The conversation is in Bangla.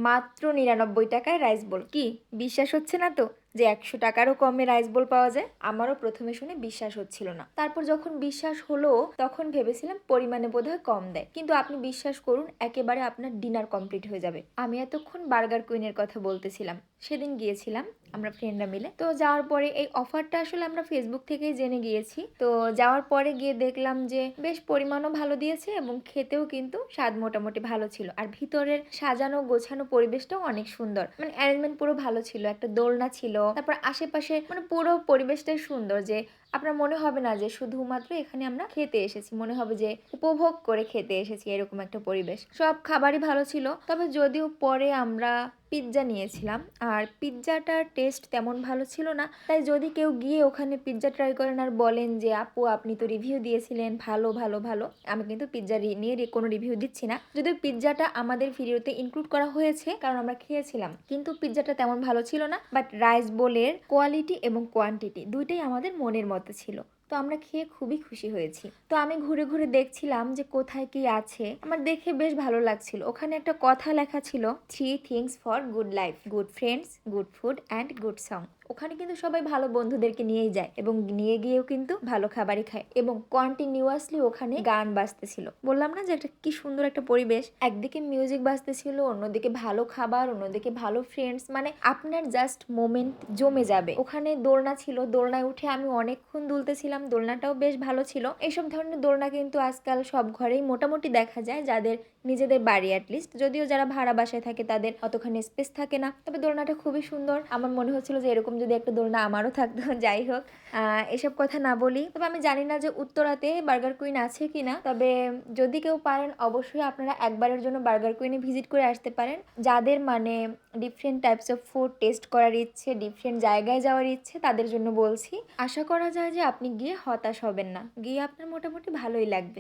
মাত্র 99 টাকায় রাইস বোল। কি বিশ্বাস হচ্ছে না তো যে 100 টাকারও কমে রাইস বোল পাওয়া যায়? আমারও প্রথমে শুনে বিশ্বাস হচ্ছিল না। তারপর যখন বিশ্বাস হলো তখন ভেবেছিলাম পরিমাণে বোধহয় কম দেয়, কিন্তু আপনি বিশ্বাস করুন একেবারে আপনার ডিনার কমপ্লিট হয়ে যাবে। আমি এতক্ষণ বার্গার কুইনের কথা বলতেছিলাম। সেদিন গিয়েছিলাম আমরা ফ্রেন্ডরা মিলে, তো যাওয়ার পরে এই অফারটা আসলে আমরা ফেসবুক থেকেই জেনে গিয়েছি। তো যাওয়ার পরে গিয়ে দেখলাম যে বেশ পরিমাণও ভালো দিয়েছে এবং খেতেও কিন্তু স্বাদ মোটামুটি ভালো ছিল। আর ভিতরের সাজানো গোছানো পরিবেশটাও অনেক সুন্দর, মানে অ্যারেঞ্জমেন্ট পুরো ভালো ছিল। একটা দোলনা ছিল, তারপর আশেপাশে মানে পুরো পরিবেশটাই সুন্দর, যে আপনার মনে হবে না যে শুধুমাত্র এখানে আমরা খেতে এসেছি, মনে হবে যে উপভোগ করে খেতে এসেছি, এরকম একটা পরিবেশ। সব খাবারই ভালো ছিল, তবে যদিও পরে আমরা পিৎজা নিয়েছিলাম আর পিৎজাটার টেস্ট তেমন ভালো ছিল না। তাই যদি কেউ গিয়ে ওখানে পিৎজা ট্রাই করেন আর বলেন যে আপু আপনি তো রিভিউ দিয়েছিলেন ভালো ভালো ভালো, আমি কিন্তু পিৎজা নিয়ে কোনো রিভিউ দিচ্ছি না। যদিও পিৎজাটা আমাদের ভিডিওতে ইনক্লুড করা হয়েছে কারণ আমরা খেয়েছিলাম, কিন্তু পিৎজাটা তেমন ভালো ছিল না। বাট রাইস বোলের কোয়ালিটি এবং কোয়ান্টিটি দুইটাই আমাদের মনের মতো ছিল। তো আমরা খেয়ে খুবই খুশি হয়েছি। তো আমি ঘুরে ঘুরে দেখছিলাম যে কোথায় কি আছে, আমার দেখে বেশ ভালো লাগছিল। ওখানে একটা কথা লেখা ছিল 3 things for good life, good friends, good food and good song. ওখানে কিন্তু সবাই ভালো বন্ধুদেরকে নিয়েই যায় এবং নিয়ে গিয়েও কিন্তু ভালো খাবারই খায় এবং কন্টিনিউয়াসলি ওখানে গান বাজতেছিল। বললাম না যে একটা কি সুন্দর একটা পরিবেশ, একদিকে মিউজিক বাজতেছিল, অন্যদিকে ভালো খাবার, অন্যদিকে ভালো ফ্রেন্ডস, মানে আপনার জাস্ট মোমেন্ট জমে যাবে। ওখানে দোলনা ছিল, দোলনায় উঠে আমি অনেকক্ষণ দুলতেছিলাম, দোলনাটাও বেশ ভালো ছিল। এইসব ধরনের দোলনা কিন্তু আজকাল সব ঘরেই মোটামুটি দেখা যায়, যাদের নিজেদের বাড়ি অ্যাটলিস্ট, যদিও যারা ভাড়া বাসায় থাকে তাদের অতখানি স্পেস থাকে না। তবে দোলনাটা খুবই সুন্দর, আমার মনে হচ্ছিল যে এরকম যদি একটা দোলনা আমারও থাকতো। যাই হোক, এসব কথা না বলি। তবে আমি জানি না যে উত্তরাতে বার্গার কুইন আছে কিনা, তবে যদি কেউ পারেন অবশ্যই আপনারা একবারের জন্য বার্গার কুইনে ভিজিট করে আসতে পারেন। যাদের মানে different types of food taste করার ইচ্ছে, ডিফারেন্ট জায়গায় যাওয়ার ইচ্ছে, তাদের জন্য বলছি। আশা করা যায় যে আপনি গিয়ে হতাশ হবেন না, গিয়ে আপনার মোটামুটি ভালোই লাগবে।